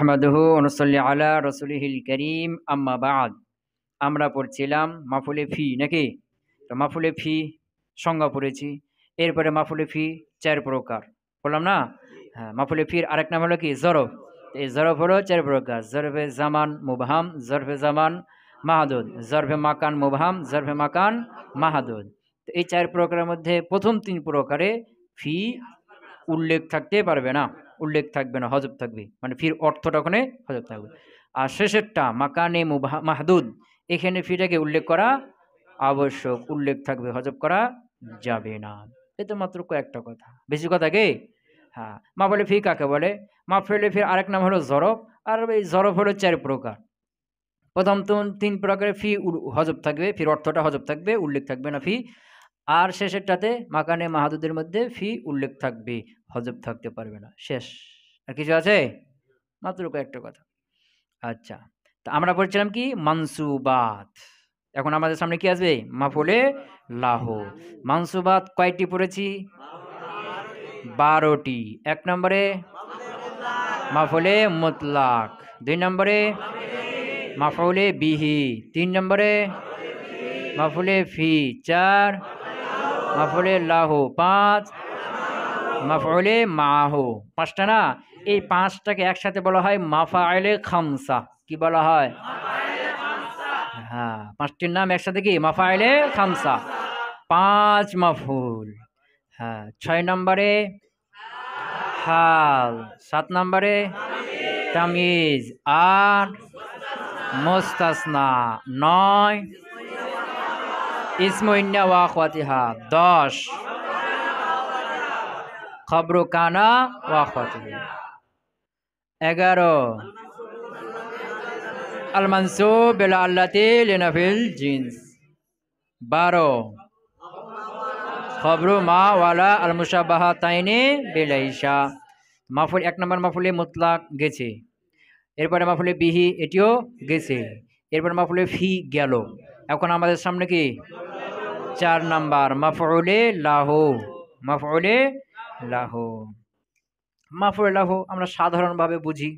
নাহমাদুহু ওয়া নুসাল্লি আলা রাসূলিহিল কারীম আম্মা বা'দ। আমরা পড়ছিলাম মাফুলে ফি নাকি? তো মাফুলে ফি সংজ্ঞা পড়েছি। এরপরে মাফুলে ফি ৪ প্রকার। বললাম না? হ্যাঁ, মাফুলে ফির আরেক নাম হলো কি? জরফ। এই জরফ হলো ৪ প্রকার। জরফে জামান মুবহাম, জরফে জামান মাহদুদ, জরফে মাকান মুবহাম, জরফে মাকান মাহদুদ। তো এই ৪ প্রকারের মধ্যে প্রথম ৩ প্রকারে ফি উল্লেখ থাকতে পারবে না, উল্লেখ থাকবে না, হজব থাকবে, মানে ফির অর্থটা ওখানে হজব থাকবে। আর শেষেরটা মাকানে মাহদুদ, এখানে ফিটাকে উল্লেখ করা আবশ্যক, উল্লেখ থাকবে, হজব করা যাবে না। এই তো মাত্র কয়েকটা কথা, বেশি কথা কি? হ্যাঁ, মাফুলে ফি কাকে বলে? মাফুলে ফির আরেক নাম হলো জরফ। আর এই জরফ হলো ৪ প্রকার। প্রথম ৩ প্রকারে ফি হজব থাকবে, ফির অর্থটা হজব থাকবে, উল্লেখ থাকবে না ফি। আর শেষেরটাতে মাকানে মাহাদুদের মধ্যে ফি উল্লেখ থাকবে, হজব থাকতে পারবে না। শেষ। আর কিছু আছে? মাত্র কয়েকটা কথা। আচ্ছা, তো আমরা পড়ছিলাম কি? মানসুবাত। এখন আমাদের সামনে কি আসবে? মাফুলে লাহ। মানসুবাত কয়টি পড়েছি? ১২টি। ১ নম্বরে মাফুলে মুতলাক, ২ নম্বরে মাফুলে বিহি, ৩ নম্বরে মাফুলে ফি, ৪ মাফুলে লাহু, ৫ মাফউলে মাহু। ৫টা না? এই ৫টাকে একসাথে বলা হয় মাফাইলে খামসা। কি বলা হয়? হ্যাঁ, ৫টির নাম একসাথে কি? মাফাইলে খামসা। ৫ মাফউল। হ্যাঁ, ৬ নম্বরে হাল, ৭ নম্বরে তামিজ, ৮ মুস্তাসনা, ৯ ইসমু ইন্না ওয়া আখওয়াতিহা, ১০ খবরু কানা ওয়া আখওয়াতিহি, ১১ আল মানসুব বিল আল্লাতি লিনাফিল জিন্স, ১২ খবরু মা ওয়ালা আল মুশাবাহাতাইনি বিল ঈশা। মাফুল ১ নম্বর মাফুলে মুতলাক গেছে। এরপরে মাফুলে বিহি, এটিও গেছে। এরপর মাফুলে ফি গেল। এখন আমাদের সামনে কি? ৪ নাম্বার মাফউলে লাহু। মাফউলে লাহু। মাফউলে লাহু আমরা সাধারণভাবে বুঝি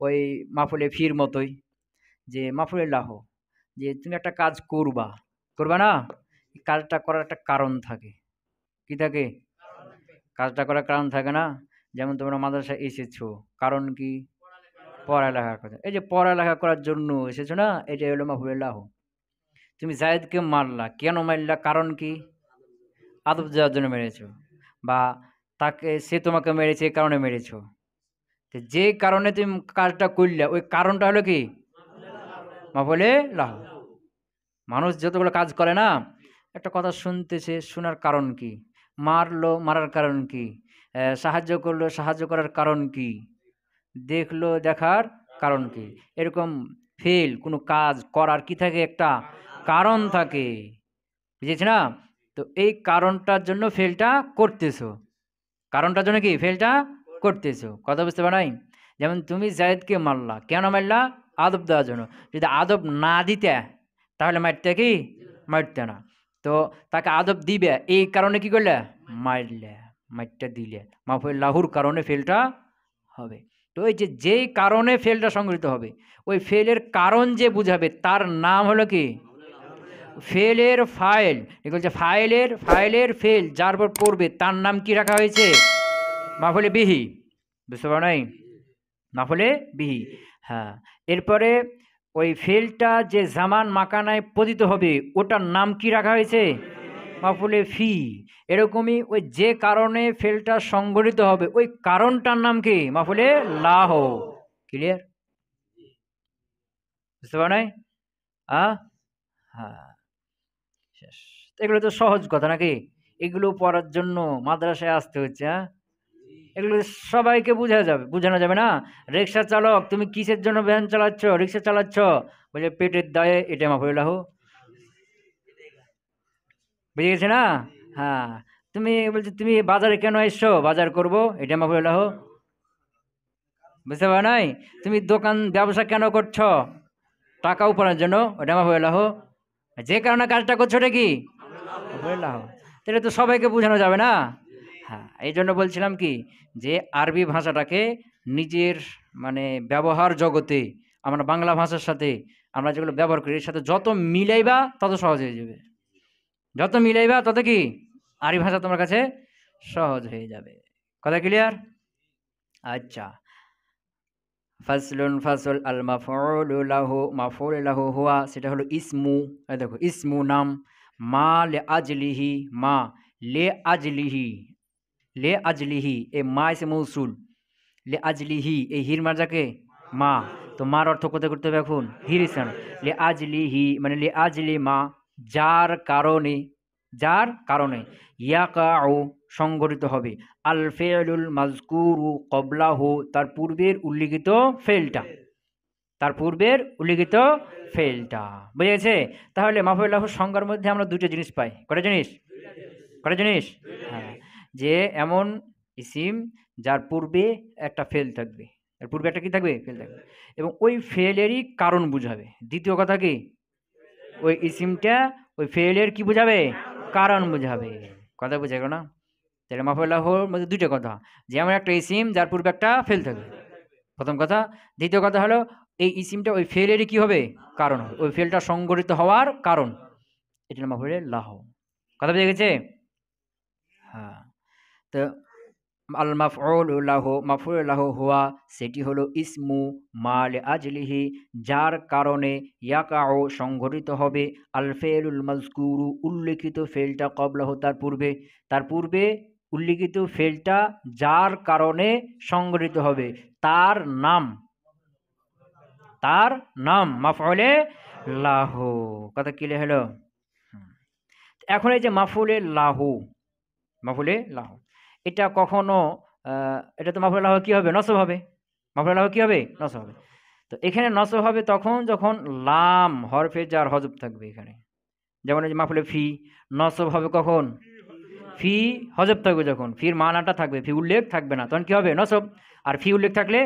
ওই মাফুলে ফির মতোই, যে মাফুলে লাহু, যে তুমি একটা কাজ করবা, করবা না? কাজটা করার একটা কারণ থাকে। কি থাকে? কাজটা করার কারণ থাকে না? যেমন তোমরা মাদ্রাসায় এসেছো, কারণ কি? পড়ালেখা করা। এই যে পড়ালেখা করার জন্য এসেছো না, এটাই হলো মাফুলে লাহু। তুমি জায়েদকে মারলা, কেন মারলা? কারণ কি? আদব দেওয়ার জন্য মেরেছো, বা তাকে, সে তোমাকে মেরেছে এই কারণে মেরেছো। তো যে কারণে তুমি কাজটা করলে, ওই কারণটা হলো কি? মাফুলে লাহু। মানুষ যতগুলো কাজ করে না, একটা কথা শুনতেছে, শোনার কারণ কি? মারলো, মারার কারণ কি? সাহায্য করলো, সাহায্য করার কারণ কি? দেখলো, দেখার কারণ কি? এরকম ফেল কোনো কাজ করার কি থাকে? একটা কারণ থাকে, বুঝেছি না? তো এই কারণটার জন্য ফেলটা করতেছো, কারণটার জন্য কি ফেলটা করতেছো। কথা বুঝতে পারাই? যেমন তুমি জায়েদকে মারলা, কেন মারলা? আদব দেওয়ার জন্য। যদি আদব না দিতে, তাহলে মারতে কি? মারতে না। তো তাকে আদব দিবে, এই কারণে কি করলে? মারলে, মারটা দিলে। মাফুল লাহুর কারণে ফেলটা হবে। তো ওই যে যেই কারণে ফেলটা সংগঠিত হবে, ওই ফেলের কারণ যে বুঝাবে, তার নাম হলো কি? ফেলের ফাইল। এগুলো যে ফাইলের ফেল যার পর পড়বে, তার নাম কি রাখা হয়েছে? মাফুলে বিহি। বুঝতে পারো নাই? মাফুলে বিহি। হ্যাঁ, এরপরে ওই ফেলটা যে জামান মাকানায় পতিত হবে, ওটার নাম কি রাখা হয়েছে? মাফুলে ফি। এরকমই ওই যে কারণে ফেলটা সংগঠিত হবে, ওই কারণটার নাম কি? মাফুলে লাহ। ক্লিয়ার? বুঝতে পারো নাই? হ্যাঁ, শেষ। এগুলো তো সহজ কথা নাকি? এগুলো পড়ার জন্য মাদ্রাসায় আসতে হচ্ছে। হ্যাঁ, এগুলো সবাইকে বোঝানো যাবে না। রিক্সা চালক, তুমি কিসের জন্য ভ্যান চালাচ্ছ, রিক্সা চালাচ্ছ? বলে পেটের দায়ে, এটা মাফুলে লাহু। বুঝে গেছে না? হ্যাঁ, তুমি বলছো তুমি বাজারে কেন এসছো? বাজার করব, এটা মাফুলে লাহু। বুঝতে পারো নাই? তুমি দোকান ব্যবসা কেন করছো? টাকা উপার্জনের জন্য, ওটা মাফুলে লাহু। যে কারণে কাজটা করছো, ওটা কি? মাফুলে লাহু। তাহলে তো সবাইকে বোঝানো যাবে না। হ্যাঁ, এই জন্য বলছিলাম কি, যে আরবি ভাষাটাকে নিজের মানে ব্যবহার জগতে আমরা বাংলা ভাষার সাথে আমরা যেগুলো ব্যবহার করি এর সাথে যত মিলাইবা তত সহজ হয়ে যাবে। যত মিলাইবা তত কি আরবি ভাষা তোমার কাছে সহজ হয়ে যাবে। কথা ক্লিয়ার? আচ্ছা, ফাসলুন ফাসল আল মাফউলু লাহু, মাফউল লাহু হুয়া, সেটা হলো ইসমু। এই দেখো ইসমু নাম, মা লে আজলিহি, মা লে আজলিহি, লে আজলিহি এ মা ইসে মৌসুল, লে আজলিহি এই হির মার্জাকে মা, তো মার অর্থ কোথায় করতে হবে এখন? হির ইসান, লে আজলিহি মানে লে আজলি মা, যার কারণে, যার কারণে, ইয়াকাউ সংঘটিত হবে, আল ফেলুল মাজকুরু কবলাহু তার পূর্বের উল্লিখিত ফেলটা, তার পূর্বের উল্লিখিত ফেলটা। বুঝে গেছে? তাহলে মাফউলাহু সংজ্ঞার মধ্যে আমরা দুটো জিনিস পাই। কটা জিনিস? কটা জিনিস? হ্যাঁ, যে এমন ইসিম যার পূর্বে একটা ফেল থাকবে, এর পূর্বে একটা কি থাকবে? ফেল থাকবে, এবং ওই ফেলেরই কারণ বুঝাবে। দ্বিতীয় কথা কি? ওই ইসিমটা ওই ফেলের কি বুঝাবে? কারণ বুঝাবে। কথা বুঝে গেল না? তাহলে মাফউলাহুর মধ্যে দুইটা কথা, যে এমন একটা ইসিম যার পূর্বে একটা ফেল থাকবে, প্রথম কথা। দ্বিতীয় কথা হলো এই ইসিমটা ওই ফেলেরই কি হবে? কারণ হবে, ওই ফেলটা সংঘটিত হওয়ার কারণ। এটা হলো মাফউলাহু। কথা বুঝে গেছে? হ্যাঁ, তো আল মাফউলু লাহু, মাফউলু লাহু হুয়া সেটি হলো ইসমু মা লিআজলিহি যার কারণে, ইয়াকাউ সংঘটিত হবে, আল ফেলুল মাজকুরু উল্লেখিত ফেলটা, কবলাহু তার পূর্বে, তার পূর্বে উল্লেখিত ফেলটা যার কারণে সংঘটিত হবে, তার নাম, তার নাম মাফউলে লাহু। কথা ক্লিয়ার হলো? এখন এই যে মাফউলে লাহু, মাফউলে লাহু এটা কখনো এটা তো মাফউলে লাহু কি হবে? নসব হবে। মাফউলে লাহু কি হবে? নসব হবে। তো এখানে নসব হবে তখন যখন লাম হরফে জার হজব থাকবে এখানে। যেমন এই যে মাফউলে ফি নসব হবে কখন? ফি হজব থাকবে যখন, ফির মানাটা থাকবে, ফি উল্লেখ থাকবে না, তখন কি হবে? নসব। আর ফি উল্লেখ থাকলে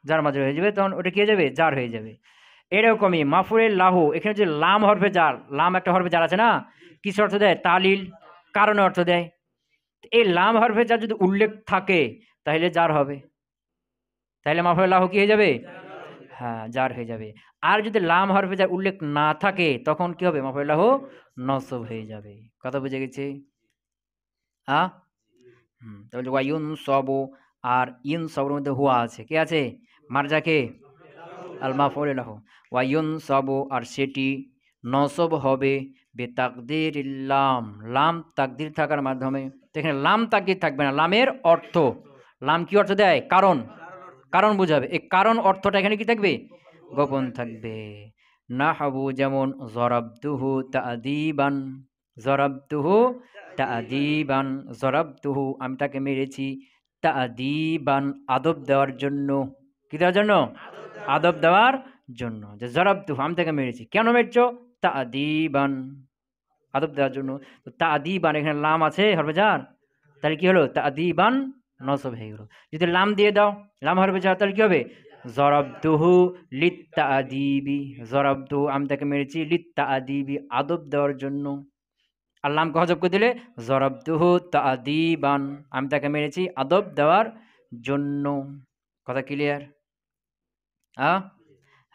জার মাজরুর হয়ে যাবে, তখন ওটা কি হয়ে যাবে? জার হয়ে যাবে। এরকমই মাফউলে লাহু এখানে যে লাম হরফে জার, লাম একটা হরফে জার আছে না, কিস অর্থ দেয়? তালিল, কারণে অর্থ দেয়। এই লাম হরফে জার যদি উল্লেখ থাকে তাহলে জার হবে, তাহলে মাফউলে লাহু কি হয়ে যাবে? হ্যাঁ, জার হয়ে যাবে। আর যদি লাম হরফে জার উল্লেখ না থাকে তখন কি হবে? মাফউলে লাহু নসব হয়ে যাবে। কথা বুঝে গেছে? হ্যাঁ, তাহলে ওয়াইউন সবু, আর ইন সবর মধ্যে হুয়া আছে, কে আছে? মারজাকে আল মাফউলে লাহু, ওয়াইউন সবু আর সেটি নসব হবে, বেতাকদির লাম, লাম তাকদির থাকার মাধ্যমে। তো এখানে লাম তাকদির থাকবে না, লামের অর্থ, লাম কি অর্থ দেয়? কারণ, কারণ বুঝাবে। এই কারণ অর্থটা এখানে কি থাকবে? গোপন থাকবে। নাহবু যেমন জরাবতুহু তাদিবান, জরাবতুহু তাদিবান, জরাবতুহু আমি তাকে মেরেছি, তাদিবান আদব দেওয়ার জন্য। কি দেওয়ার জন্য? আদব দেওয়ার জন্য। যে জরাবতুহু আমি তাকে মেরেছি, কেন মেরেছো? তাদিবান আদব দেওয়ার জন্য। তো তাদিবান এখানে লাম আছে হরফে জার, তাহলে কি হলো? তাদিবান নসব হয়ে গেল। যদি লাম দিয়ে দাও, লাম হরফে জার, তাহলে কি হবে? জরাবতুহু লিত্তাদিবি, জরাবতুহু আমি তাকে মেরেছি, লিত্তাদিবি আদব দেওয়ার জন্য। আর লামকে হজব করে দিলে জরাবতুহু তাদিবান আমি তাকে মেরেছি আদব দেওয়ার জন্য। কথা ক্লিয়ার?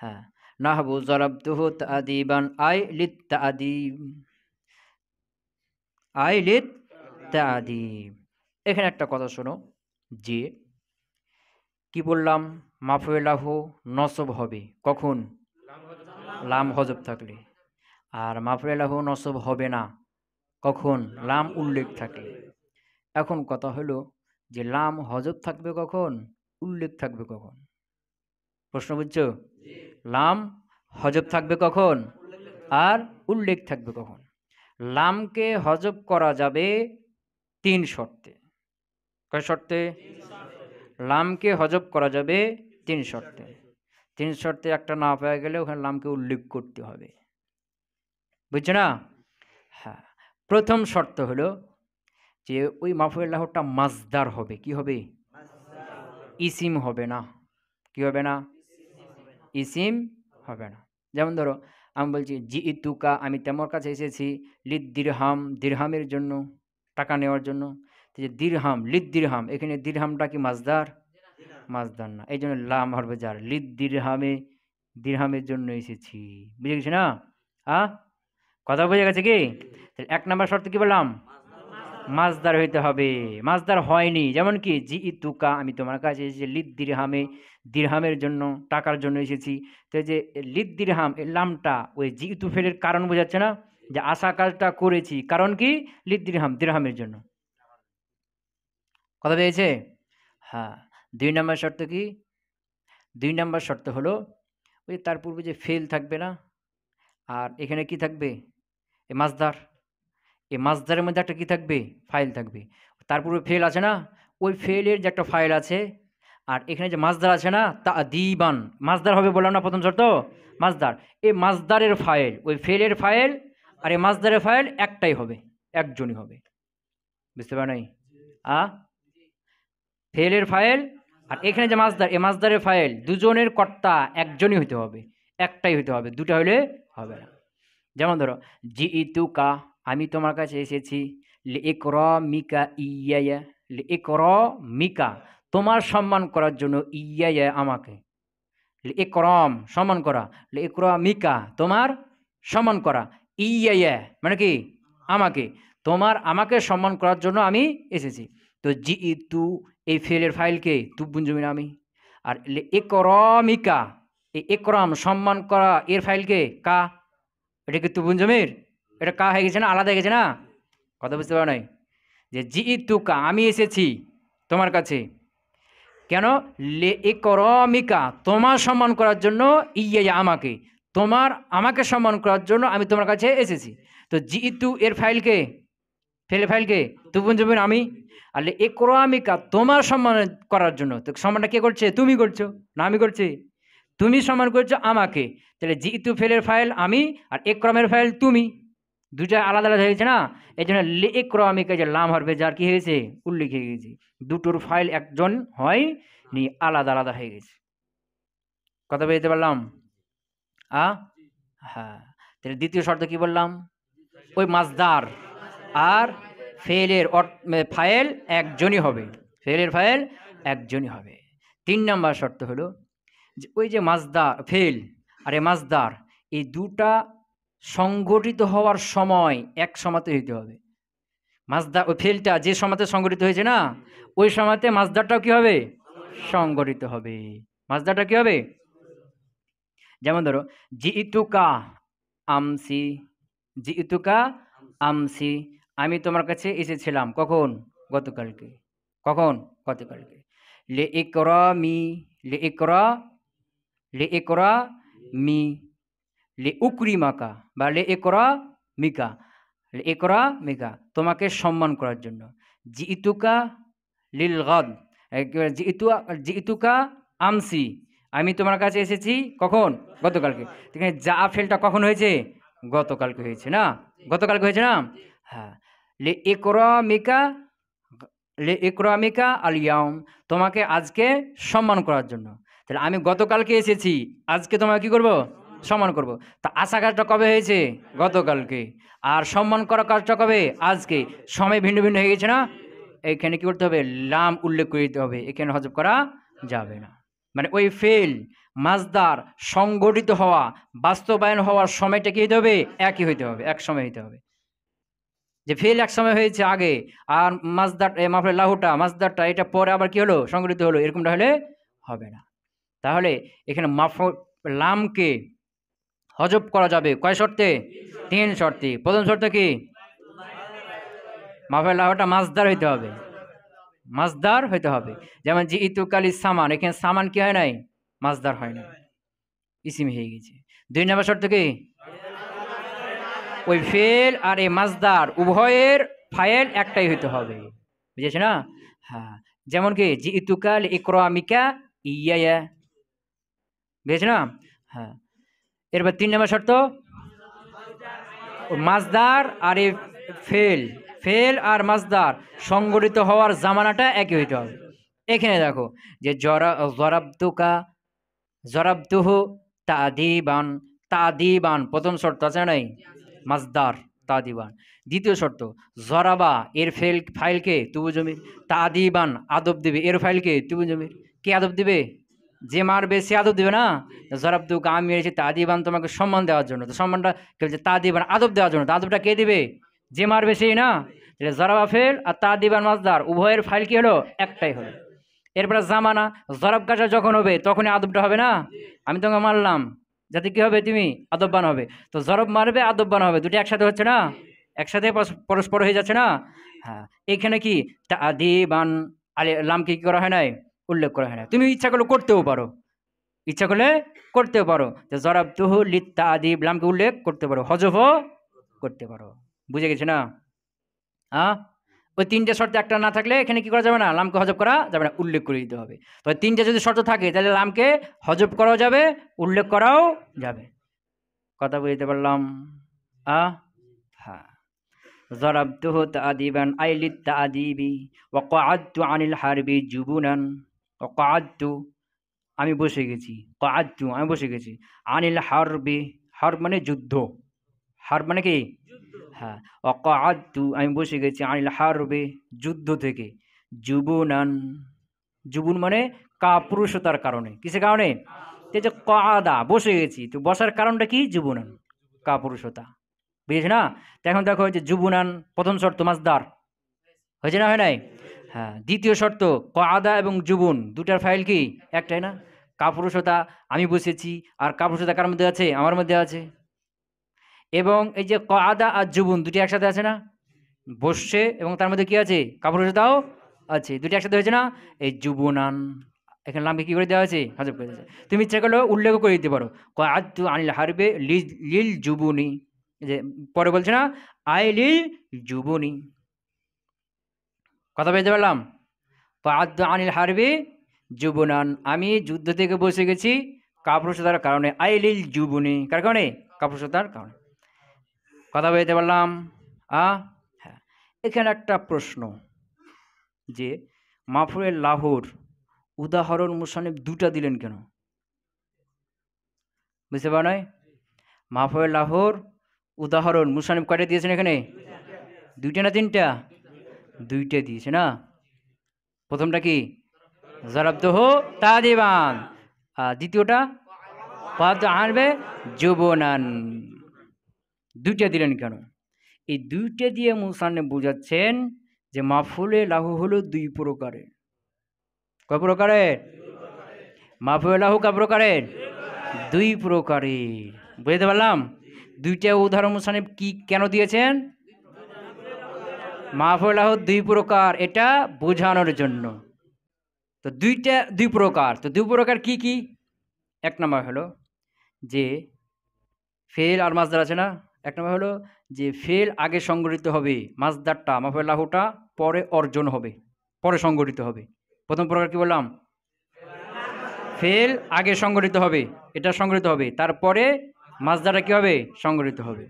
হ্যাঁ, নাহবু জরাবতুহু তাদিবান আই লিত্তাদিব, আই লিত্তাদিব। এখানে একটা কথা শোনো, যে কি বললাম? মাফউলে লাহু নসব হবে কখন? লাম হজব থাকলে। আর মাফউলে লাহু নসব হবে না কখন? লাম উল্লেখ থাকলে। এখন কথা হলো যে লাম হজব থাকবে কখন, উল্লেখ থাকবে কখন? প্রশ্ন বুঝছো? লাম হজব থাকবে কখন আর উল্লেখ থাকবে কখন? লামকে হজব করা যাবে তিন শর্তে। কয় শর্তে? লামকে হজব করা যাবে তিন শর্তে। তিন শর্তে একটা না পাওয়া গেলে ওখানে লামকে উল্লেখ করতে হবে। বুঝছো না? হ্যাঁ, প্রথম শর্ত হলো যে ওই মাফউলে লাহুটা মাজদার হবে। কি হবে? ইসিম হবে না। কি হবে না? ইসিম হবে না। যেমন ধরো আমি বলছি জিইতুকা আমি তোমার কাছে এসেছি, লিদ দিরহাম দিরহামের জন্য, টাকা নেওয়ার জন্য। তো যে দিরহাম লিদ দিরহাম, এখানে দিরহামটা কি মাজদার? মাজদার না, এই জন্য লাম হরফে জার, লিদ দিরহামে, দিরহামের জন্য এসেছি। বুঝে গেছি না? কথা বুঝে গেছে কি? এক নাম্বার শর্ত কি বললাম? মাজদার হইতে হবে। মাজদার হয়নি, যেমন কি জি ইতুকা, আমি তোমার কাছে এসেছি লিদ দিরহামে, দিরহামের জন্য, টাকার জন্য এসেছি। তো যে লিদ দিরহাম, এই লামটা ওই জি ইতু ফেলের কারণ বোঝাচ্ছে না, যে আশা কাজটা করেছি, কারণ কি? লিদ দিরহাম, দিরহামের জন্য। কথা পেয়েছে? হ্যাঁ। ২ নাম্বার শর্ত কি? ২ নাম্বার শর্ত হলো ওই তার পূর্বে যে ফেল থাকবে না, আর এখানে কি থাকবে? এই মাজদার, এই মাজদারের মধ্যে একটা কি থাকবে? ফাইল থাকবে। তার পূর্বে ফেল আছে না, ওই ফেলের যে একটা ফাইল আছে, আর এখানে যে মাজদার আছে না, তা'দীবান, মাজদার হবে বললাম না প্রথম শর্ত? মাজদার, এই মাজদারের ফাইল, ওই ফেলের ফাইল আর এই মাজদারের ফাইল একটাই হবে, একজনই হবে। বুঝতে পারে নাই? ফেলের ফাইল আর এখানে যে মাজদার, এই মাজদারের ফাইল দুজনের কর্তা একজনই হইতে হবে, একটাই হইতে হবে, দুটা হইলে হবে না। যেমন ধরো জিইতুকা, আমি তোমার কাছে এসেছি, লিইকরামিকা ইয়া, লিইকরামিকা, তোমার সম্মান করার জন্য, ইয়া আমাকে, লিইকরাম সম্মান করা, লিইকরামিকা তোমার সম্মান করা, ইয়া মানে কি? আমাকে, তোমার আমাকে সম্মান করার জন্য আমি এসেছি। তো জিইতু, এই ফেলের ফাইলকে তুব্বুন জমিন আমি, আর লিইকরামিকা, এই ইকরাম সম্মান করা এর ফাইলকে কা, এটা কি তুবুন জমির? এটা কা হয়ে গেছে না, আলাদা হয়ে গেছে না? কথা বুঝতে পারো নাই? যে জিইতুকা, আমি এসেছি তোমার কাছে, কেন? লিইকরামিকা, তোমার সম্মান করার জন্য, ইয়া আমাকে, তোমার আমাকে সম্মান করার জন্য আমি তোমার কাছে এসেছি। তো জিইতু এর ফাইলকে, ফেলে ফাইলকে তুবুন জমির আমি, আর লিইকরামিকা তোমার সম্মান করার জন্য, তো সম্মানটা কে করছে? তুমি করছো না আমি করছি? তুমি সম্মান করছো আমাকে, তাহলে জিইতু ফেলের ফাইল আমি, আর ইকরামের ফাইল তুমি, দুটা আলাদা আলাদা হয়েছে না? এই জন্য লিইকরামিকা যে লাম হরফে জার কি হয়েছে? উল্লেখ হয়ে গেছে, দুটোর ফাইল একজন হয় নি, আলাদা আলাদা হয়ে গেছে। কথা বলতে পারলাম? হ্যাঁ। তাহলে দ্বিতীয় শর্ত কি বললাম? ওই মাজদার আর ফেলের ফাইল একজনই হবে, ফেলের ফাইল একজনই হবে। ৩ নাম্বার শর্ত হলো যে ওই যে মাজদার, ফেল আর এ মাজদার, এই দুটা সংগঠিত হওয়ার সময় এক সময়তে হইতে হবে। মাজদার, ওই ফেলটা যে সময়তে সংগঠিত হয়েছে না, ওই সময়তে মাজদারটাও কি হবে? সংগঠিত হবে। মাজদারটা কি হবে? যেমন ধরো জিইতুকা আমসি, জিইতুকা আমসি, আমি তোমার কাছে এসেছিলাম কখন? গতকালকে। কখন? গতকালকে। লিইকরামি, লিইকরামি, লিউকরিমাকা বা লিইকরামিকা, লিইকরামিকা তোমাকে সম্মান করার জন্য। জিইতুকা লিল গাদ, জিইতুকা আমসি, আমি তোমার কাছে এসেছি কখন? গতকালকে। এখানে যা ফেলটা কখন হয়েছে? গতকালকে হয়েছে না? গতকালকে হয়েছে না? হ্যাঁ। লিইকরামিকা, লিইকরামিকা আল ইয়াউম, তোমাকে আজকে সম্মান করার জন্য। তাহলে আমি গতকালকে এসেছি, আজকে তোমাকে কি করব? সম্মান করব। তা আসা কাজটা কবে হয়েছে? গতকালকে। আর সম্মান করা কাজটা কবে? আজকে। সময় ভিন্ন ভিন্ন হয়ে গেছে না? এইখানে কি করতে হবে? লাম উল্লেখ করে দিতে হবে, এখানে হজব করা যাবে না। মানে ওই ফেল মাজদার সংগঠিত হওয়া, বাস্তবায়ন হওয়ার সময়টা কি হইতে হবে? একই হইতে হবে, এক সময় হইতে হবে। যে ফেল এক সময় হয়েছে আগে, আর মাজদার মাফুল লাহুটা মাজদারটা এটা পরে আবার কি হলো? সংগঠিত হলো, এরকমটা হলে হবে না। তাহলে এখানে মাফুল লামকে হজব করা যাবে কয় শর্তে? ৩ শর্তে। প্রথম শর্ত কি? মাফুল লাহুটা মাজদার হইতে হবে, মাজদার হইতে হবে। যেমন জিইতুকাল সামান, এখানে সামান কি হয় নাই? মাজদার হয় না, ইসিম হয়ে গেছে। ২ নম্বর শর্ত কি? ওই ফেল আর এই মাজদার উভয়ের ফাইল একটাই হইতে হবে। বুঝেছ না? হ্যাঁ। যেমন কি জিইতুকাল ইকরামিকা ইয়া, বুঝেছ না? হ্যাঁ। এরপর ৩ নম্বর শর্ত, মাজদার আর এই ফেল, ফেল আর মাজদার সংগঠিত হওয়ার জামানাটা একই হইতে হবে। এখানে দেখো যে জরাবতুকা, জরাবতুহু তাদিবান, তাদিবান প্রথম শর্ত আছে নাই? মাজদার, তাদিবান। দ্বিতীয় শর্ত, জরাবা এর ফাইলকে তুবু জমির, তাদিবান আদব দিবে এর ফাইলকে তুবু জমির। কে আদব দিবে? যে মারবে সে আদব দিবে না। জরাব তুকে আমি মেরেছি, তাদিবান তোমাকে সম্মান দেওয়ার জন্য, তো সম্মানটা কে বলছে? তাদিবান আদব দেওয়ার জন্য। আদবটা কে দিবে? যে মারবে সেই না। জরাবা ফেল আর তাদিবান মাজদার, উভয়ের ফাইল কি হলো? একটাই হলো। এরপরে জামানা, জরাব কাজা যখন হবে তখনই আদবটা হবে না। আমি তোমাকে মারলাম যাতে কি হবে? তুমি আদববান হবে। তো জরব মারবে আদববান হবে, দুটো একসাথে হচ্ছে না, একসাথে পরস্পর হয়ে যাচ্ছে না। হ্যাঁ, এখানে কি তাদিবান আলে লামকে কি করা হয় নাই? উল্লেখ করা হয় না। তুমি ইচ্ছা করলে করতেও পারো, ইচ্ছা করলে করতেও পারো যে জরাব তুহু লিত তাদিব লামকে উল্লেখ করতে পারো, হজফও করতে পারো। বুঝে গেছে না? হ্যাঁ, ওই তিনটে শর্ত একটা না থাকলে এখানে কি করা যাবে না? লামকে হজব করা যাবে না, উল্লেখ করে দিতে হবে। তো তিনটে যদি শর্ত থাকে তাহলে লামকে হজব করাও যাবে, উল্লেখ করাও যাবে। কথা বুঝতে পারলাম? হ্যাঁ, জরাবতুহু তাদিবান আই লিত তাদিবি ওয়া ক্বাআদতু আনিল হারবি জুবুনান। ওয়া ক্বাআদতু আমি বসে গেছি, ক্বাআদতু আমি বসে গেছি, আনিল হারবি হারব মানে যুদ্ধ, হারব মানে কি? হ্যাঁ, অকাআদতু আমি বসে গেছি, আনিল হারবে যুদ্ধ থেকে, জুবুনান জুবুন মানে কাপুরুষতার কারণে। কিসের কারণে? এই যে কাদা বসে গেছি, তো বসার কারণটা কি? জুবুনান কাপুরুষতা। বুঝেছি না? তো এখন দেখো যে জুবুনান প্রথম শর্ত মাজদার হয়েছে না, হয় নাই? হ্যাঁ, দ্বিতীয় শর্ত কাদা এবং জুবুন দুটার ফাইল কি? একটাই না। কাপুরুষতা আমি বসেছি, আর কাপুরুষতা কার মধ্যে আছে? আমার মধ্যে আছে। এবং এই যে কাদা আর জুবুন দুটি একসাথে আছে না, বসছে এবং তার মধ্যে কি আছে? কাপুরুষতাও আছে, দুটি একসাথে হয়েছে না, এই জুবুনান। এখানে লামকে কি করে দেওয়া হয়েছে? হজব করে দিয়েছে। তুমি ইচ্ছা করলেও উল্লেখ করে দিতে পারো, কাআদতু আনিল হারবে লিল জুবুনি, যে পরে বলছে না আই লিল জুবুনি। কথা বলতে পারলাম? কাআদতু আনিল হারবে জুবুনান, আমি যুদ্ধ থেকে বসে গেছি কাপুরুষতার কারণে, আই লিল জুবুনি কার কারণে? কাপুরুষতার কারণে। কথা বলতে পারলাম? হ্যাঁ, এখানে একটা প্রশ্ন, যে মাফুলের লাহুর উদাহরণ মুসান্নিফ দুটা দিলেন কেন? বুঝতে পারো নাই? মাফুলের লাহুর উদাহরণ মুসান্নিফ কয়টা দিয়েছেন এখানে? দুইটা না তিনটা? দুইটা দিয়েছে না। প্রথমটা কি? জরাবতুহু তাদিবান, আর দ্বিতীয়টা ক্বাআদতু আনবে জুবুনান। দুইটা দিলেন কেন? এই দুইটা দিয়ে মুসান্নিফ বুঝাচ্ছেন যে মাফুলে লাহু হলো দুই প্রকারের। কয় প্রকারের? মাফুলে লাহু কয় প্রকারের? দুই প্রকারের। বুঝতে পারলাম? দুইটা উদাহরণ মুসান্নিফ কি কেন দিয়েছেন? মাফুলে লাহু দুই প্রকার, এটা বোঝানোর জন্য। তো দুইটা দুই প্রকার, তো দুই প্রকার কি কি? এক নম্বর হলো যে ফেল আর মাজদার আছে না। এক নম্বর হলো যে ফেল আগে সংগঠিত হবে, মাজদারটা মাফুলে লাহুটা পরে অর্জন হবে, পরে সংগঠিত হবে। প্রথম প্রকার কি বললাম? ফেল আগে সংগঠিত হবে, এটা সংগঠিত হবে, তারপরে মাজদারটা কি হবে? সংগঠিত হবে।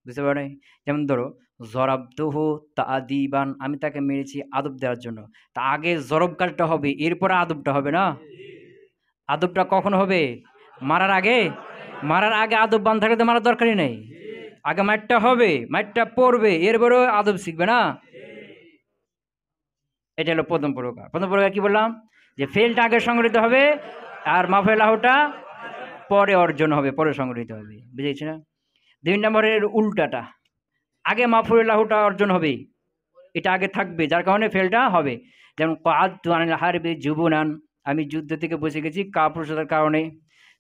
বুঝতে পারো নাই? যেমন ধরো জরাবতুহু তাদিবান, আমি তাকে মেরেছি আদব দেওয়ার জন্য, তা আগে জরব কাজটা হবে, এরপরে আদবটা হবে না। আদবটা কখন হবে? মারার আগে। মারার আগে আদব বান থাকলে তো মারার দরকারই নেই, আগে মাইটটা হবে, মাইটটা পড়বে, এরপরেও আদব শিখবে না। এটা হলো প্রথম প্রকার। প্রথম প্রকার কি বললাম? যে ফেলটা আগে সংগঠিত হবে আর মাফুলে লাহুটা পরে অর্জন হবে, পরে সংগঠিত হবে। বুঝেছি না? দুই নম্বরের উল্টাটা, আগে মাফুলে লাহুটা অর্জন হবে, এটা আগে থাকবে, যার কারণে ফেলটা হবে। যেমন ক্বাআদতু আনিল হারবি জুবুনান, আমি যুদ্ধ থেকে বসে গেছি কাপুরুষতার কারণে।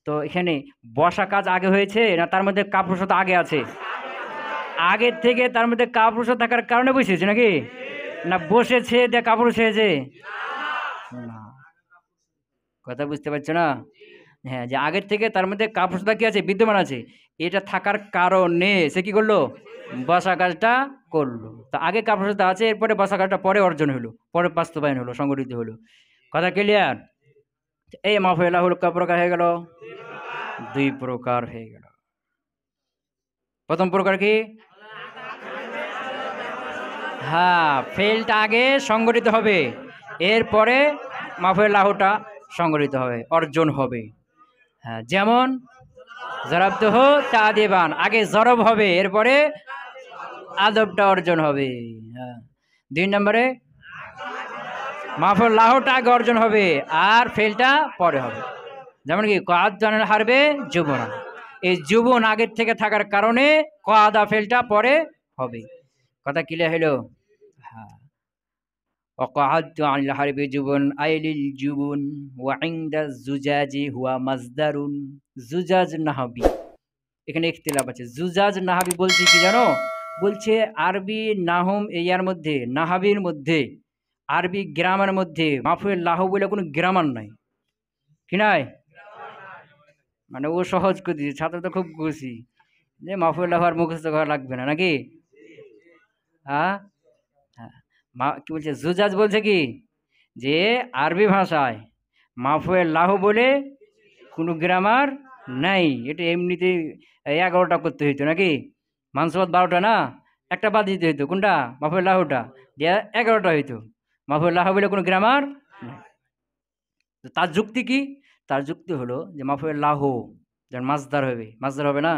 তো এখানে বসা কাজ আগে হয়েছে না তার মধ্যে কাপুরুষতা আগে আছে? আগের থেকে তার মধ্যে কাপুরুষতা থাকার কারণে বসেছে নাকি? না বসেছে দিয়ে কাপুরুষ হয়েছে? না, কথা বুঝতে পারছো না? হ্যাঁ, যে আগের থেকে তার মধ্যে কাপুরুষতা কি আছে? বিদ্যমান আছে। এটা থাকার কারণে সে কি করলো? বসা কাজটা করলো। তা আগে কাপুরুষতা আছে, এরপরে বসা কাজটা পরে অর্জন হলো, পরে বাস্তবায়ন হলো, সংগঠিত হলো। কথা ক্লিয়ার? এই মাফুলে লাহু কয় প্রকার হয়ে গেল? দুই প্রকার হয়ে গেল। প্রথম প্রকার কি? হ্যাঁ, ফেলটা আগে সংগঠিত হবে, এরপরে মাফুলে লাহুটা সংগঠিত হবে, অর্জন হবে। হ্যাঁ, যেমন জরাবতুহু তাদিবান, আগে জরব হবে, এরপরে আদবটা অর্জন হবে। হ্যাঁ, 2 নম্বরে মাফুল লাহুটা আগে অর্জন হবে আর ফেলটা পরে হবে। যেমন কি কাদ জানাল হারবে যুবনা, এই যুবন আগের থেকে থাকার কারণে কাদা ফেলটা পরে হবে। কথা ক্লিয়ার হলো? হ্যাঁ, وقعدت عن الحرب جبن أي للجبن وعند الزجاج هو مصدر زجاج নাহাবি। এখানে ইখতিলাফ আছে। জুজাজ নাহাবি বলছে কি জানো? বলছে আরবি নাহম ইয়ার মধ্যে, নাহাবির মধ্যে, আরবি গ্রামার মধ্যে মাফুল লাহু বলে কোনো গ্রামার নাই। কি নাই? মানে ও সহজ করে দিয়েছে, ছাত্র তো খুব খুশি যে মাফুল লাহু আর মুখস্থ করা লাগবে না, নাকি? হ্যাঁ, হ্যাঁ, কি বলছে? জুজাজ বলছে কি যে আরবি ভাষায় মাফুল লাহু বলে কোনো গ্রামার নাই, এটা এমনিতেই 11টা করতে হইতো, নাকি? মানসুবাত 12টা না, একটা বাদ দিতে হইতো। কোনটা? মাফুল লাহুটা দিয়ে 11টা হইতো। মাফুল লাহু বলে কোনো গ্রামার নাই। তো তার যুক্তি কি? তার যুক্তি হলো যে মাফুল লাহু যেমন মাসদার হবে, মাসদার হবে না,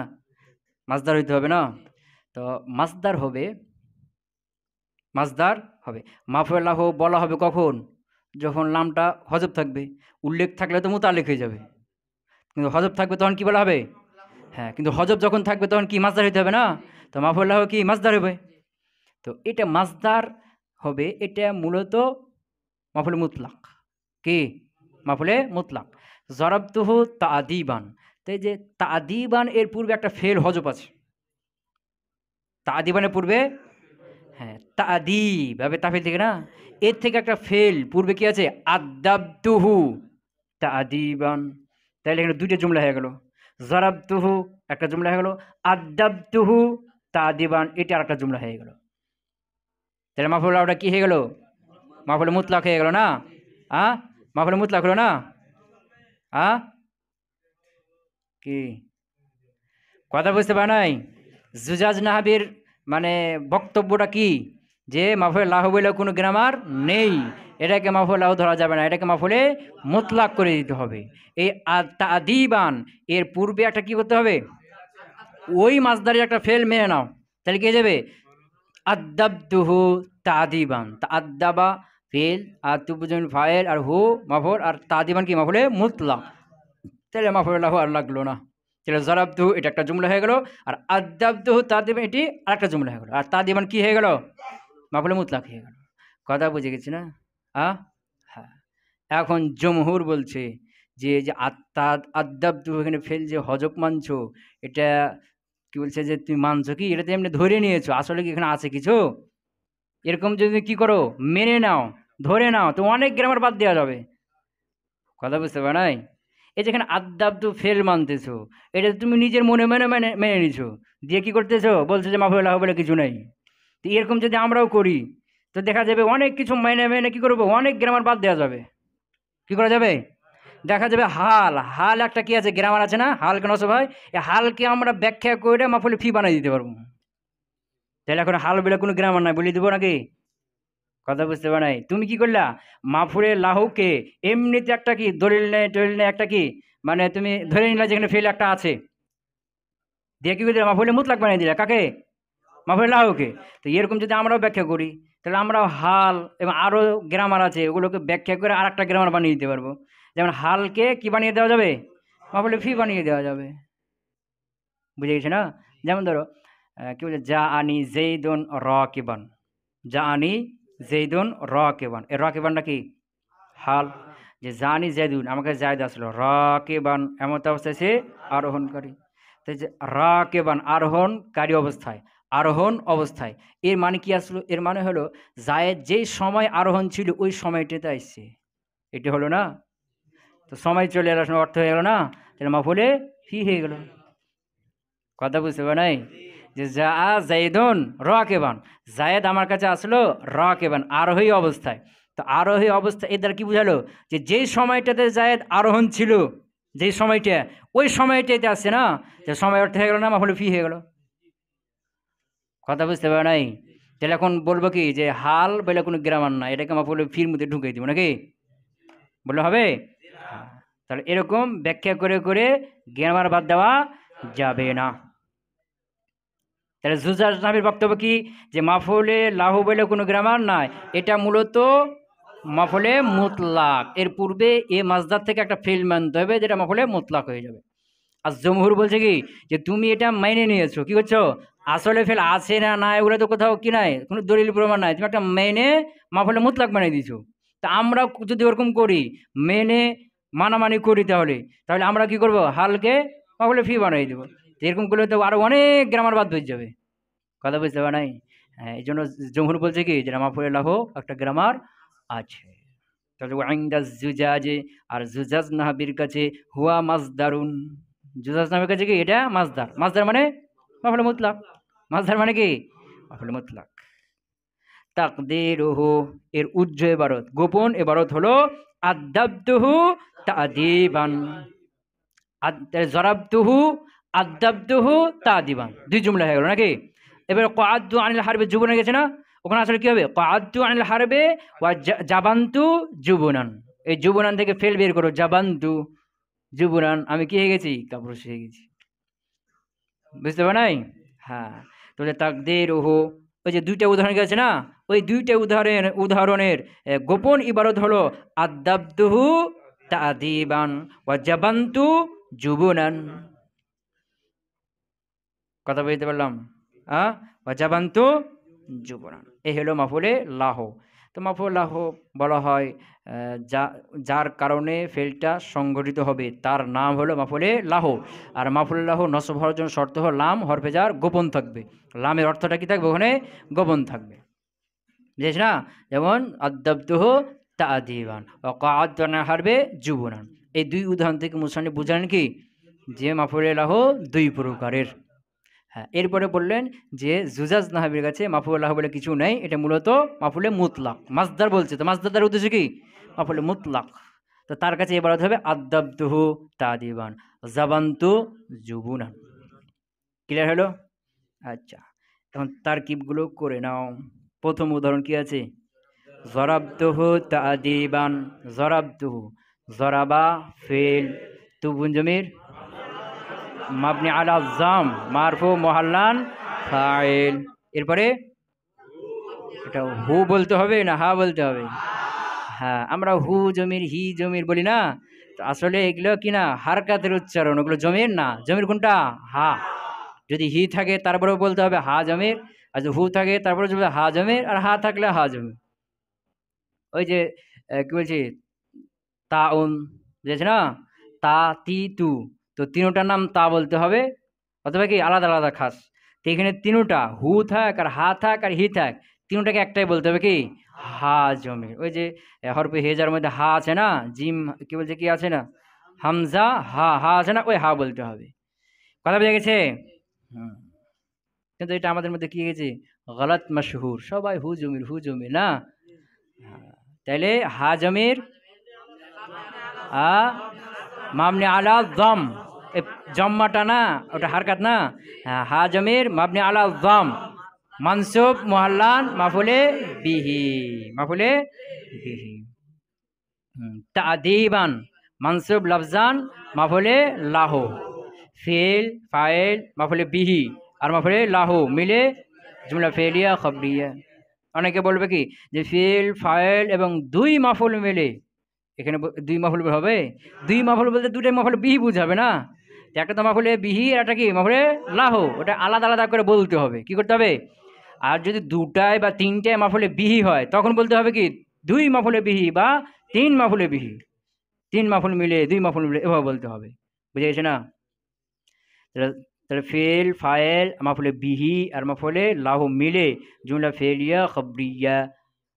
মাসদার হইতে হবে না, তো মাসদার হবে, মাসদার হবে। মাফুল লাহু বলা হবে কখন? যখন লামটা হজব থাকবে। উল্লেখ থাকলে তো মুতাল্লিক হয়ে যাবে, কিন্তু হজব থাকবে তখন কি বলা হবে? হ্যাঁ, কিন্তু হজব যখন থাকবে তখন কি মাসদার হইতে হবে না? তো মাফুল লাহু কি মাসদার হবে। তো এটা মাসদার হবে, এটা মূলত মাফুলে মুতলাক। কি? মাফুলে মুতলাক। জরাবতুহু তাদিবান। তো এই যে তাদিবান এর পূর্বে একটা ফেল হজব আছে। তাদিবানের পূর্বে, হ্যাঁ, তাদিব ভাবে তাফিল থেকে না, এর থেকে একটা ফেল পূর্বে কি আছে? আদাবতুহু তাদিবান। তাইলে এখানে 2টা জুমলা হয়ে গেল। জরাবতুহু একটা জুমলা হয়ে গেল, আদাবতুহু তাদিবান এটা আরেকটা জুমলা হয়ে গেল। তাহলে মাফুল লাহুটা কি হয়ে গেল? মাফুলে মুতলাক হয়ে গেল না? মাফুলে মুতলাক হলো না? কি কথা বুঝতে পারে নাই? জুজাজ নাহাবির মানে বক্তব্যটা কি? যে মাফুল লাহু বলে কোনো গ্রামার নেই, এটাকে মাফুল লাহু ধরা যাবে না, এটাকে মাফুলে মুতলাক করে দিতে হবে। এই তাদিবান এর পূর্বে একটা কি করতে হবে? ওই মাসদারের একটা ফেল মেনে নাও, তাহলে কি হয়ে যাবে? আদাবতুহু তাদিবান। আদাবা ফেল, আর তুবুজন ফাইল, আর হু মাফুল, আর তাদিবান কি মাফুলে মুতলাক। তাহলে মাফুল লাহু আর লাগলো না। তাহলে জরাবতুহু এটা একটা জুমলা হয়ে গেল, আর আদাবতুহু তাদিবান এটি আরেকটা জুমলা হয়ে গেল, আর তাদিবান কি হয়ে গেল? মাফুলে মুতলাক হয়ে গেল। কথা বুঝে গেছি না? হ্যাঁ। এখন জমহুর বলছে যে যে আদাবতুহু এখানে ফেল যে হজব মানছো, এটা কি বলছে যে তুমি মানছো কি? এটা তো এমনি ধরে নিয়েছো, আসলে কি এখানে আছে কিছু? এরকম যদি কি করো, মেনে নাও, ধরে নাও, তো অনেক গ্রামার বাদ দেওয়া যাবে। কথা বুঝতে পারো নাই? এই যেখানে আদাবতু ফেল মানতেছো, এটা তুমি নিজের মনে মনে মেনে মেনে নিছো, দিয়ে কি করতেছো? বলছো যে মাফুল লাহু বলে কিছু নাই। তো এরকম যদি আমরাও করি, তো দেখা যাবে অনেক কিছু মেনে মেনে কি করবো, অনেক গ্রামার বাদ দেওয়া যাবে। কি করা যাবে? দেখা যাবে হাল, হাল একটা কি আছে, গ্রামার আছে না? হাল কেন ভাই? এই হালকে আমরা ব্যাখ্যা করে মাফুলে ফি বানিয়ে দিতে পারবো। তাহলে এখন হাল বলে কোনো গ্রামার নাই বলে দিব নাকি? কথা বুঝতে পারে নাই? তুমি কি করলা? মাফুলে লাহুকে এমনিতে একটা কি দলিল নেই টলিল নেই, একটা কি মানে তুমি ধরে নিলা যেখানে ফেল একটা আছে, দিয়ে কি করে মাফুলে মুতলাক বানিয়ে দিলা কাকে? মাফুলে লাহুকে। তো এরকম যদি আমরাও ব্যাখ্যা করি, তাহলে আমরাও হাল এবং আরও গ্রামার আছে ওগুলোকে ব্যাখ্যা করে আর একটা গ্রামার বানিয়ে দিতে পারবো। যেমন হালকে কি বানিয়ে দেওয়া যাবে? মাফুলে ফি বানিয়ে দেওয়া যাবে। বুঝে গেছে না? যেমন ধরো কি বলছে, যা আনি জেইদুন রাকিবান। যা আনি জেইদুন রাকিবান, এ রাকিবানটা কি? হাল। যে জানি জেদুন আমাকে জায়দ আসলো, রাকিবান এমন অবস্থায় সে আরোহণকারী। তো যে রাকিবান আরোহণকারী অবস্থায়, আরোহণ অবস্থায়, এর মানে কি আসলো? এর মানে হলো জায়েদ যেই সময় আরোহণ ছিল ওই সময়টাতে আসছে, এটা হলো না? তো সময় চলে এলো, অর্থ হয়ে গেল না? তাহলে মাফুলে ফি হয়ে গেল। কথা বুঝতে পারে নাই? যে যা জাইদুন রাকিবান, জায়েদ আমার কাছে আসলো রাকিবান আরোহী অবস্থায়। তো আরোহী অবস্থা এর দ্বারা কি বুঝালো? যে যেই সময়টাতে জায়েদ আরোহণ ছিল, যেই সময়টা, ওই সময়টাতে আসছে না? যে সময় অর্থ হয়ে গেল না, মাফুলে ফি হয়ে গেল। কথা বুঝতে পারে নাই? তাহলে এখন বলবো কি যে হাল বলে কোনো গ্রামার না, এটাকে মাফুলে ফির মধ্যে ঢুকিয়ে দিব নাকি? বললে হবে? তাহলে এরকম ব্যাখ্যা করে করে গ্রামার বাদ দেওয়া যাবে না। তাহলে জুজাজ নাহবির বক্তব্য কি, যে মাফুলে লাহু বলে কোনো গ্রামার নাই, এটা মূলত মাফুলে মুতলাক। এর পূর্বে এ মাজদার থেকে একটা ফেল মানতে হবে, যেটা মাফুলে মুতলাক হয়ে যাবে। আর জমহুর বলছে কি, যে তুমি এটা মেনে নিয়েছো, কি করছো, আসলে ফেল আছে না না এগুলো তো কোথাও কি নাই, কোনো দলিল প্রমাণ নাই, তুমি একটা মেনে মাফুলে মুতলাক বানিয়ে দিছো। তা আমরা যদি ওরকম করি, মেনে মানামানি করি, তাহলে তাহলে আমরা কি করব, হালকে মাফুলে ফি বানিয়ে দেবো। এরকম করলে তো আরো অনেক গ্রামার বাদ হয়ে যাবে। কথা বুঝতে পারা নাই? হ্যাঁ, এই জন্য জমহুর বলছে কি, যেটা মাফুলে লাহু একটা গ্রামার আছে। তাহলে ওয়াইন্দা জুজাজে, আর জুজাজ নাহাবির কাছে হুয়া মাজদারুন, জুজাজ নামের কাছে কি এটা মাজদার। মাজদার মানে মাফুলে মুতলাক। মাজদার মানে কি মাফুলে মুতলাক। তাকদিরুহু, এর উজ্জ ইবারত, গোপন ইবারত হলো আদাবতুহু তাদিবান। জরাবতুহু আদাবতুহু তাদিবান, দুই জুমলা হয়ে গেল নাকি? এবার কাআদতু আনিল হারবে জুবুনা গেছে না, ওখানে আসলে কি হবে, কাআদতু আনিল হারবে ওয়া জাবান্তু জুবুনান। এই জুবুনান থেকে ফেল বের করো, জাবান্তু জুবুনান, আমি কি হয়ে গেছি, কাপুরুষ হয়ে গেছি। বুঝতে পার নাই? হ্যাঁ, তাহলে তাকদিরুহু, ওই যে দুইটা উদাহরণ গেছে না, ওই দুইটা উদাহরণের গোপন ইবারত হলো আদাবতুহু তাদিবান ওয়া জাবান্তু জুবুনান। কথা বলতে পারলাম? ওয়া জাবান্তু জুবুনান, এই হলো মাফুলে লাহ। তো মাফুল লাহ বলা হয় যার কারণে ফেলটা সংঘটিত হবে, তার নাম হলো মাফুলে লাহ। আর মাফুল লাহ নসব হওয়ার জন্য শর্ত হলো লাম হরফে জার গোপন থাকবে। লামের অর্থটা কি থাকবে, ওখানে গোপন থাকবে, বুঝেছ না? যেমন আদাবতুহু তাদিবান ও কাআদতু হারবে জুবুনান। এই দুই উদাহরণ থেকে মুসান্নিফ বুঝালেন কি, যে মাফুলে লাহ দুই প্রকারের। হ্যাঁ, এরপরে বললেন যে জুজাজ নাহাবির কাছে মাফুল লাহ বলে কিছু নেই, এটা মূলত মাফুলে মুতলাক। মাজদার বলছে, তো মাজদার উদ্দেশ্য কি, মাফুলে মুতলাক। তো তার কাছে এবার হবে আদাবতুহু তাদিবান জাবান্তু জুবুনান। ক্লিয়ার হলো? আচ্ছা, এখন তারকিবগুলো করে নাও। প্রথম উদাহরণ কি আছে, জরাবতুহু তাদিবান, জরাবতুহু, জরাবা ফেল, তুবুন জমির মাবনি আলা জাম মারফু মুহাল্লান ফাইল। এরপরে এটা হু বলতে হবে না হা বলতে হবে? হ্যাঁ, আমরা হু জমির হি জমির বলি না, তো আসলে এগুলো কি না হারকাতের উচ্চারণ, ওগুলো জমির না। জমির কোনটা, হা। যদি হি থাকে তারপরেও বলতে হবে হা জমির, আর যদি হু থাকে তারপরে বলতে হা জমির, আর হা থাকলে হা জমির। ওই যে কি বলছি, তাউন, বুঝেছ না, তা তি তু, তো তিনটার নাম তা বলতে হবে, অথবা কি আলাদা আলাদা খাস। তো এখানে তিনটা হু থাক আর হা থাক আর হি থাক, তিনটাকে একটাই বলতে হবে কি, হা জমির। ওই যে হরফে হেজার মধ্যে হা আছে না, জিম কি বলছে কি আছে না, হামজা হা, হা আছে না, ওই হা বলতে হবে। কথা বুঝে গেছে? কিন্তু এটা আমাদের মধ্যে কি গেছে, গলত মশহুর, সবাই হু জমির হু জমির না। তাইলে হা জমির মাবনি আলা দম, জম্মাটা না, ওটা হারকাত না। হা জমির মাবনি আলা দম মানসুব মুহাল্লান মাফুলে বিহি, মাফুলে বিহি। তাদিবান মানসুব লফজান মাফুলে লাহ, ফেল ফাইল মাফুলে বিহি আর মাফুলে লাহ মিলে জুমলা ফেলিয়া খবরিয়া। অনেকে বলবে কি যে ফেল ফাইল এবং দুই মাফুল মিলে, এখানে দুই মাফুল হবে, দুই মাফুল বলতে দুটাই মাফুল বিহি বুঝাবে না, একটা তো মাফুলে বিহি আর একটা কি মাফুলে লাহ, ওটা আলাদা আলাদা করে বলতে হবে। কি করতে হবে? আর যদি দুটায় বা তিনটায় মাফুলে বিহি হয়, তখন বলতে হবে কি দুই মাফুলে বিহি বা তিন মাফুলে বিহি, তিন মাফুল মিলে দুই মাফুল মিলে, এভাবে বলতে হবে। বুঝে গেছে না? তাহলে ফেল ফাইল মাফুলে বিহি আর মাফুলে লাহু মিলে জুমলা ফেলিয়া খবরিয়া।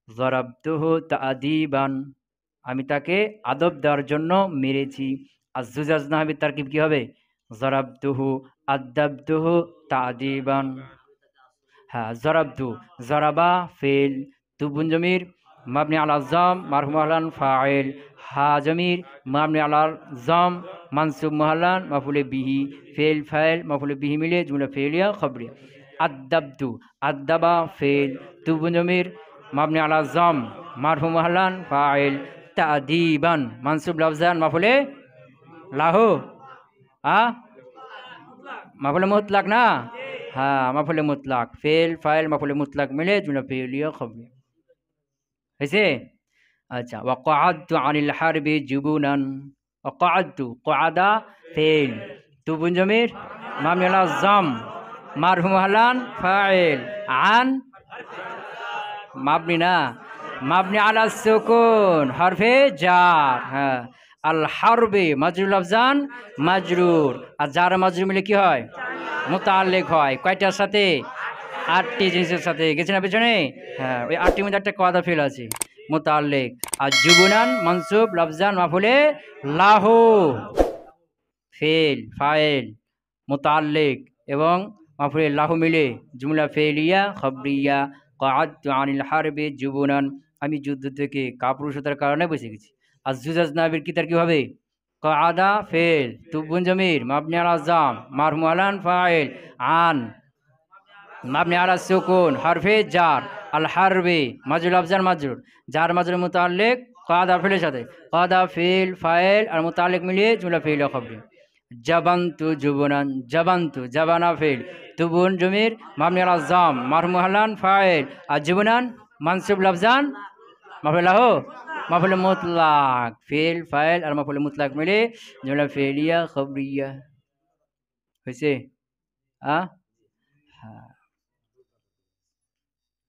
জরাবতুহু তাদিবান, আমি তাকে আদব দেওয়ার জন্য মেরেছি। আর জুজাজ নাহাবির তারকিব কি হবে, জরাবতুহু আদাবতুহু তাদিবান। হ্যাঁ, জরাবতু, জরাবা ফেল, তুবুন জমির মাবনি আলা জাম মারফু মুহাল্লান ফাইল, হা জমির মাবনি আলা জাম মানসুব মুহাল্লান মাফুলে বিহি, ফেল ফাইল মাফুলে বিহি মিলে জুমলা ফেলিয়া খবরিয়া। আদাবতু, আদাবা ফেল, তুবুন জমির মাবনি আলা জাম মারফু মুহাল্লান ফাইল, তাদিবান মানসুব লফজান মাফুলে লাহু, মাফুলে মুতলাক না, হ্যাঁ মাফুলে মুতলাক ফেল ফাইল মাফুলে মুতলাক মিলে জুমলা ফেলিয়া খবরিয়া হয়েছে। আচ্ছা ওয়াকাআদতু আনিল হারবি জুবুনান ওয়াকাআদতু কআদা ফেল তুবুন জমির মাবনি আলা জাম মারহুম হালান ফাইল আন মাবনি না মাবনি আলা সুকুন হরফে জার হ্যাঁ আল হারবি মাজরুল আফজান মাজরুর আর জার মাজরুর মিলে কি হয় মুতাল্লিক হয় কয়টার সাথে 8টি জিনিসের সাথে গেছে না পেছনে হ্যাঁ ওই 8টির মধ্যে একটা কদা ফেল আছে মুতাল্লিক আর জুবুনান মানসুব লফজান মাফুলে লাহু ফেল ফাইল মুতাল্লিক এবং মাফুলে লাহু মিলে জুমলা ফেলিয়া খবরিয়া কাআদতু আনিল হারবি জুবুনান আমি যুদ্ধ থেকে কাপুরুষতার কারণে বসে গেছি আর জুজাজ নাবির কি তার কি হবে কাআদা ফেল তুবুন জমির মাবনি আলা জাম মারহুম আলান ফাইল আন মাবনি আলা সুকুন হরফে জার আল হারবি মাজরুল আফজান মাজরুর জার মাজরুর মুতাল্লিক কাদা ফেলের সাথে কাদা ফেল ফাইল আর মুতাল্লিক মিলিয়ে জুমলা ফেল খবরি জাবান্তু জুবনান জাবান্তু জাবানা ফেল তুবুন জমির মাবনি আলা জাম মারহুম আলান ফাইল আর জুবনান মানসুব লফজান মাফুল লাহু মাফুল মুতলাক ফেল ফাইল আর মাফুল মুতলাক মিলে জুমলা ফেলিয়া খবরিয়া হয়েছে হ্যাঁ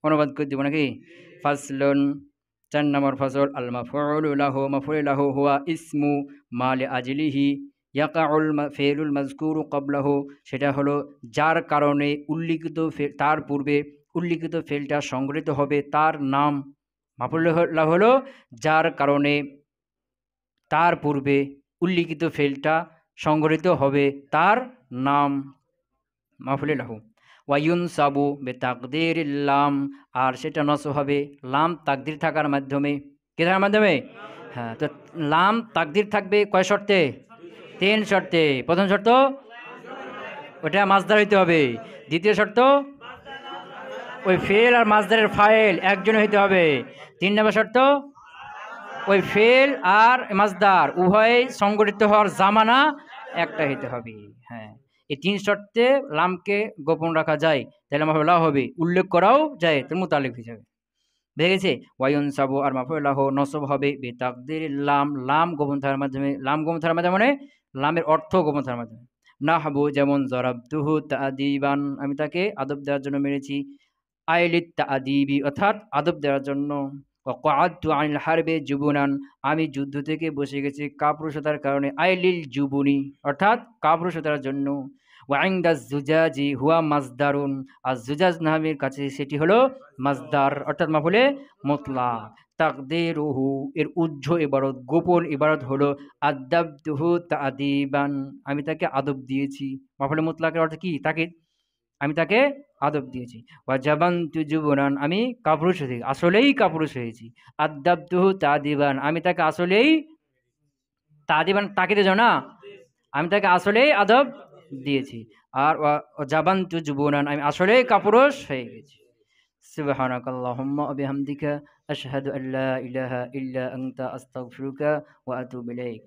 অনুবাদ করে দিব নাকি ফাসলুন 4 নম্বর ফসল আল মাফউলু লাহু মাফউলু লাহু হুয়া ইসমু মা লিআজলিহি ইয়াকাউল ফাইলুল মাযকুরু ক্বাবলাহু সেটা হলো যার কারণে উল্লিখিত তার পূর্বে উল্লিখিত ফেলটা সংগঠিত হবে তার নাম মাফউলু লাহু হলো যার কারণে তার পূর্বে উল্লিখিত ফেলটা সংগঠিত হবে তার নাম মাফউলু লাহু ওয়ায়ুন সাবু বে তাকদির লাম আর সেটা নসব হবে লাম তাকদির থাকার মাধ্যমে কে থাকার মাধ্যমে হ্যাঁ তো লাম তাকদির থাকবে কয় শর্তে 3 শর্তে প্রথম শর্ত ওটা মাজদার হইতে হবে দ্বিতীয় শর্ত ওই ফেল আর মাজদারের ফাইল একজন হইতে হবে 3 নম্বর শর্ত ওই ফেল আর মাজদার উভয় সংগঠিত হওয়ার জামানা একটা হইতে হবে হ্যাঁ এই 3 শর্তে লামকে গোপন রাখা যায় তাহলে মাফুল লাহু হবে উল্লেখ করাও যায় তার মুতাল্লিক হিসাবে বুঝে গেছে ওয়ায়ুন সাবু আর মাফুল লাহু নসব হবে বে তাকদির লাম লাম গোপন থাকার মাধ্যমে লাম গোপন থাকার মাধ্যমে মানে লামের অর্থ গোপন থাকার মাধ্যমে নাহবু যেমন জরাবতুহু তাদিবান আমি তাকে আদব দেওয়ার জন্য মেরেছি আইলিত তাদিবি অর্থাৎ আদব দেওয়ার জন্য ওয়াকাআদতু আনিল হারবি জুবুনান আমি যুদ্ধ থেকে বসে গেছি কাপুরুষতার কারণে আইলিল জুবুনি অর্থাৎ কাপুরুষতার জন্য ওয়াইন্দা জুজাজি হুয়া মাজদারুন আর জুজাজ নামের কাছে সেটি হলো মাজদার অর্থাৎ মাফুলে মুতলাক তাকদিরুহু এর উজ্জ ইবারত গোপন ইবারত হলো আদাবতুহু তাদিবান আমি তাকে আদব দিয়েছি মাফুলে মুতলাকের অর্থ কি তাকে আমি তাকে আদব দিয়েছি ওয়া জাবান্তু জুবনান আমি কাপুরুষ হয়েছি আসলেই কাপুরুষ হয়েছি আদাবতুহু তাদিবান আমি তাকে আসলেই তাদিবান তাকে দিয়েছ না আমি তাকে আসলেই আদব দিয়েছি আর জাবান্তু জুবনান আমি আসলেই কাপুরুষ হয়ে গেছি সুবহানাকাল্লাহুম্মা ওয়া বিহামদিকা আশহাদু আল্লা ইলাহা ইল্লা আনতা আস্তাগফিরুকা ওয়া আতুবু ইলাইক।